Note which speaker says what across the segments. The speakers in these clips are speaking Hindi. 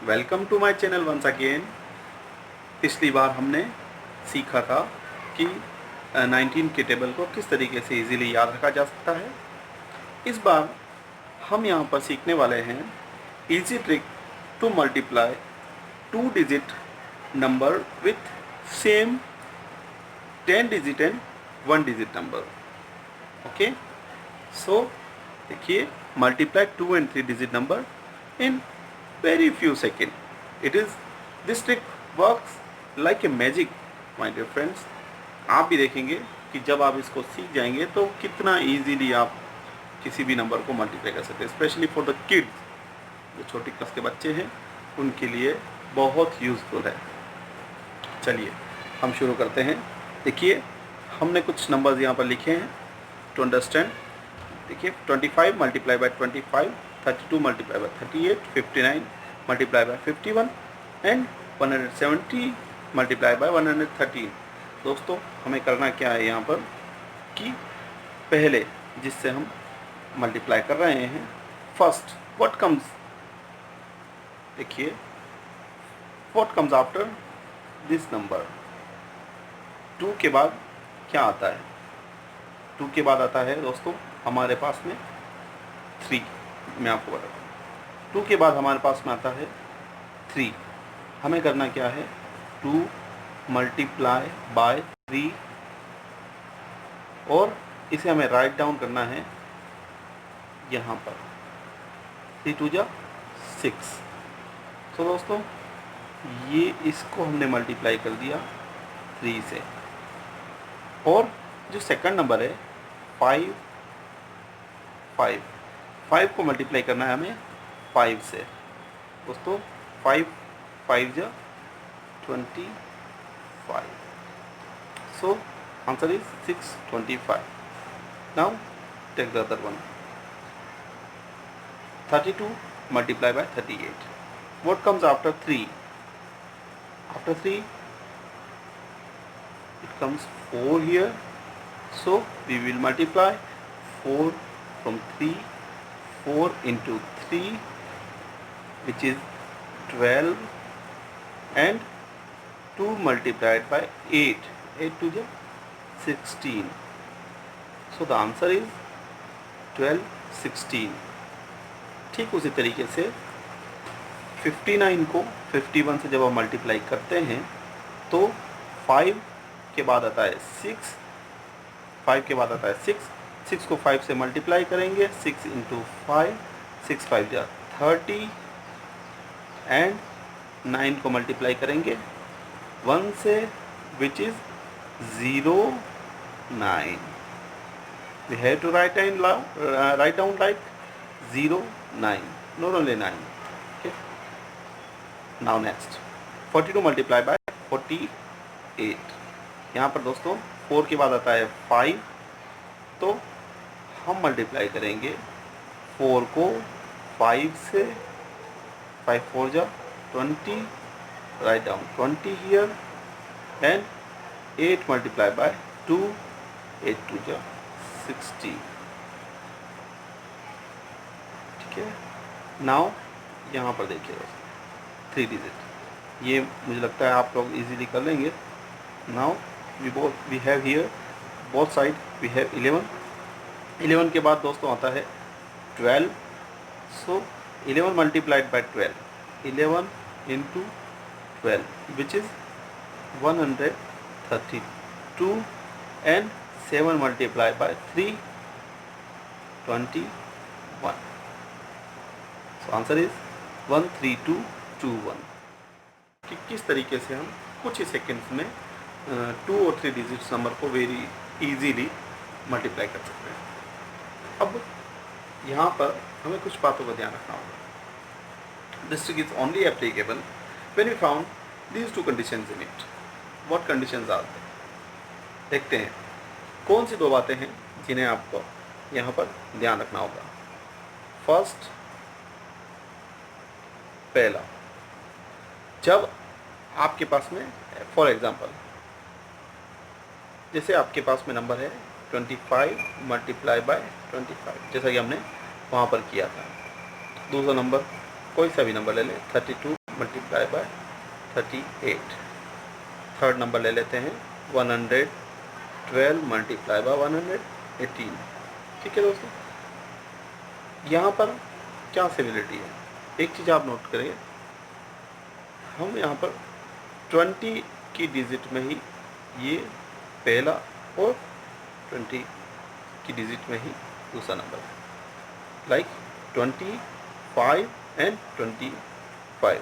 Speaker 1: Welcome to my channel once again. पिछली बार हमने सीखा था कि 19 के टेबल को किस तरीके से इजीली याद रखा जा सकता है। इस बार हम यहाँ पर सीखने वाले हैं easy trick to multiply 2 digit number with same 10 digit and 1 digit number. Okay, so देखिए, multiply 2 and 3 digit number in very few seconds. This trick works like a magic, my dear friends. आप भी देखेंगे कि जब आप इसको सीख जाएंगे तो कितना इजीली आप किसी भी नंबर को मल्टीप्लाई कर सकते हैं। स्पेशली फॉर द किड्स, जो छोटी क्लास के बच्चे हैं उनके लिए बहुत यूज़फुल है। चलिए हम शुरू करते हैं। देखिए, हमने कुछ नंबर्स यहाँ पर लिखे हैं टू अंडरस्टैंड। देखिए, 25 multiply by 25, 32 multiply by 38, 59 multiply by 51 and 170 multiply by 113। दोस्तों, हमें करना क्या है यहाँ पर कि पहले जिससे हम मल्टीप्लाई कर रहे हैं, फर्स्ट व्हाट कम्स, देखिए what comes after this number. 2 के बाद क्या आता है? 2 के बाद आता है दोस्तों हमारे पास में 3। मैं आपको बताता हूँ, 2 के बाद हमारे पास में आता है 3। हमें करना क्या है? 2 मल्टीप्लाई बाय 3 और इसे हमें राइट डाउन करना है यहाँ पर। 3 2 जा 6। तो दोस्तों, ये इसको हमने मल्टीप्लाई कर दिया 3 से। और जो सेकंड नंबर है 5 को मल्टीप्लाई करना है हमें 5 से। दोस्तों, 5 5 जा 25। So answer is 625। Now take the other one. 32 multiply by 38। What comes after 3? After 3 it comes 4 here, so we will multiply 4 from 3, 4 into 3 which is 12 and 2 multiplied by 8, 8 to the 16, so the answer is 12 16। ठीक उसी तरीके से 59 को 51 से जब आप मल्टीप्लाई करते हैं तो 5 के बाद आता है 6, 5 के बाद आता है 6 को 5 से मल्टीप्लाई करेंगे, 6 इंटू 5, 6 5 जा 30 एंड 9 को मल्टीप्लाई करेंगे 1 से which is 0 9। We have to write down like 0 9, not only 9। Okay, now next 42 multiply by 48। यहाँ पर दोस्तों 4 के बाद आता है 5, तो हम मल्टीप्लाई करेंगे 4 को 5 से। 5 4 जा 20, write down 20 here and 8 multiply by 2, 8 2 जा 60। ठीक है, नाउ यहाँ पर देखिए दोस्तों 3 डिजिट, ये मुझे लगता है आप लोग इजीली कर लेंगे। Now we have here both side we have 11 के बाद दोस्तों आता है 12, so 11 multiplied by 12, 11 into 12 which is 132 and 7 multiplied by 3, 21, so answer is 13221। कि किस तरीके से हम कुछ ही सेकेंड्स में 2 और 3 डिजिट्स नंबर को वेरी इजीली मल्टीप्लाई कर सकते हैं। अब यहाँ पर हमें कुछ बातों का ध्यान रखना होगा। This trick is only applicable when we found these 2 conditions in it. What conditions are there? देखते हैं कौन सी 2 बातें हैं जिन्हें आपको यहाँ पर ध्यान रखना होगा। फर्स्ट, पहला, जब आपके पास में फॉर एग्जांपल जैसे आपके पास में नंबर है 25 मल्टीप्लाई बाय 25, जैसा कि हमने वहाँ पर किया था। दूसरा नंबर कोई सा भी नंबर ले लें, 32 मल्टीप्लाई बाय 38। थर्ड नंबर ले लेते हैं 112 मल्टीप्लाई बाय 118। ठीक है दोस्तों, यहाँ पर क्या सिमिलरिटी है, एक चीज़ आप नोट करें, हम यहाँ पर 20 की डिजिट में ही ये पहला और 20 की डिजिट में ही दूसरा नंबर है, like 25 and 25,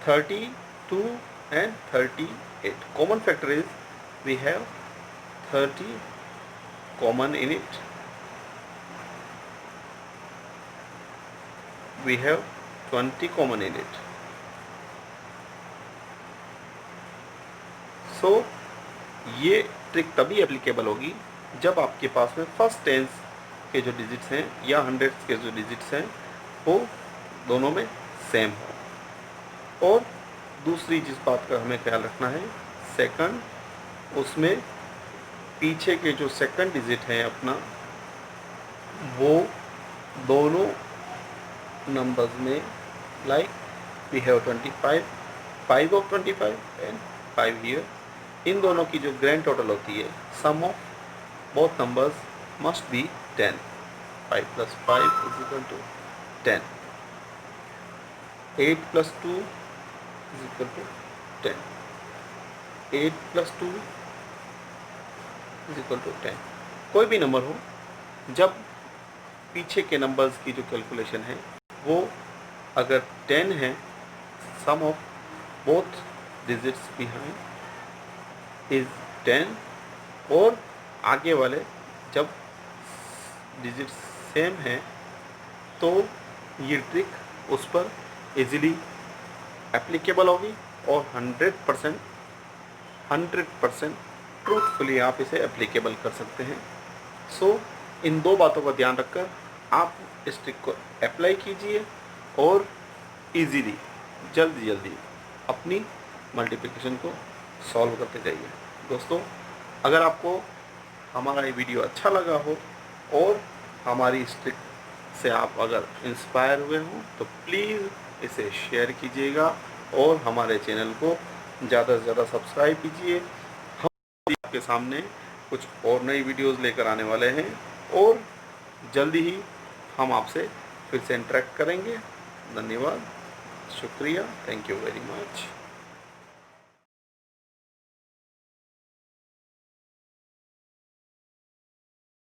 Speaker 1: 32 and 38. Common factor is we have 30 common in it. We have 20 common in it. So ये ट्रिक तभी एप्लीकेबल होगी जब आपके पास में फर्स्ट टेंस के जो डिजिट्स हैं या हंड्रेड्स के जो डिजिट्स हैं वो दोनों में सेम हो। और दूसरी जिस बात का हमें ख्याल रखना है, सेकंड, उसमें पीछे के जो सेकंड डिजिट हैं अपना, वो दोनों नंबर्स में, like we have 25, 5 of 25 and 5 here, इन दोनों की जो ग्रैंड टोटल होती है, sum of both numbers must be 10। 5 + 5 = 10, 8 + 2 = 10, 8 + 2 = 10। कोई भी नंबर हो, जब पीछे के नंबर्स की जो कैलकुलेशन है वो अगर 10 है, sum of both digits behind is 10, और आगे वाले जब डिजिट्स सेम हैं तो ये ट्रिक उस पर इजीली एप्लीकेबल होगी और 100% ट्रूथफुली आप इसे एप्लीकेबल कर सकते हैं। सो इन दो बातों का ध्यान रखकर आप इस ट्रिक को अप्लाई कीजिए और इजीली जल्दी अपनी मल्टीप्लिकेशन को सॉल्व करते जाइए। दोस्तों, अगर आपको हमारा ये वीडियो अच्छा लगा हो और हमारी इस ट्रिक से आप अगर इंस्पायर हुए हों तो प्लीज़ इसे शेयर कीजिएगा और हमारे चैनल को ज़्यादा से ज़्यादा सब्सक्राइब कीजिए। हम आपके सामने कुछ और नई वीडियोस लेकर आने वाले हैं और जल्दी ही हम आपसे फिर से इंटरेक्ट करेंगे। धन्यवाद, शुक्रिया, थैंक यू वेरी मच।